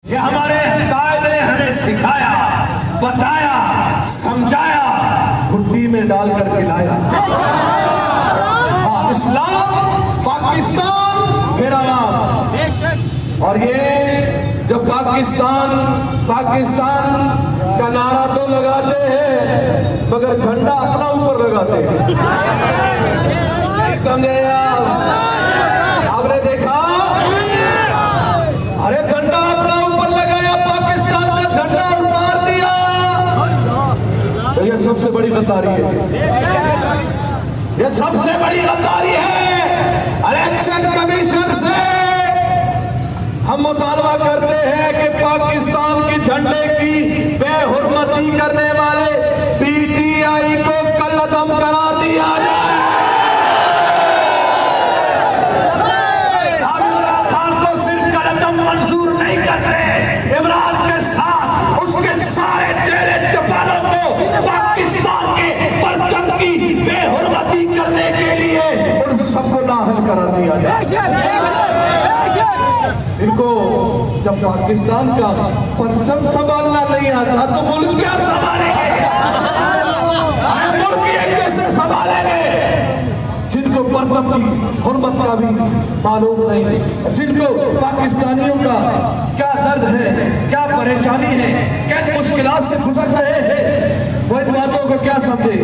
ये हमारे कायद ने हमें सिखाया, बताया, समझाया, भुट्टी में डालकर खिलाया। हाँ, इस्लाम, पाकिस्तान मेरा नाम। और ये जो पाकिस्तान का नारा तो लगाते हैं मगर झंडा अपना ऊपर लगाते हैं। समझे आप? आपने देखा? अरे झंडा अपना ऊपर लगाया, पाकिस्तान का झंडा उतार दिया। तो ये सबसे बड़ी गद्दारी है, ये सबसे बड़ी गद्दारी है। इलेक्शन कमीशन से हम मुतालबा करते हैं कि पाकिस्तान के झंडे की बेहुरमती करने वाले पीटीआई को कलअदम करार दिया जाए। इमरान खान को सिर्फ कलअदम मंजूर नहीं करते, इमरान के साथ उसके सारे चेहरे चपालों को पाकिस्तान के परचम की बेहुरमती करने के लिए उन सबको नाअहल करार दिया जाए। इनको जब पाकिस्तान का परचम संभालना नहीं आता तो मुल्क क्या संभालेंगे? मुल्क ये कैसे संभालेंगे? जिनको परचम की हुर्मत का भी मालूम नहीं, जिनको पाकिस्तानियों का क्या दर्द है, क्या परेशानी है, क्या मुश्किलात से गुजर रहे हैं, वो इन बातों को क्या समझे।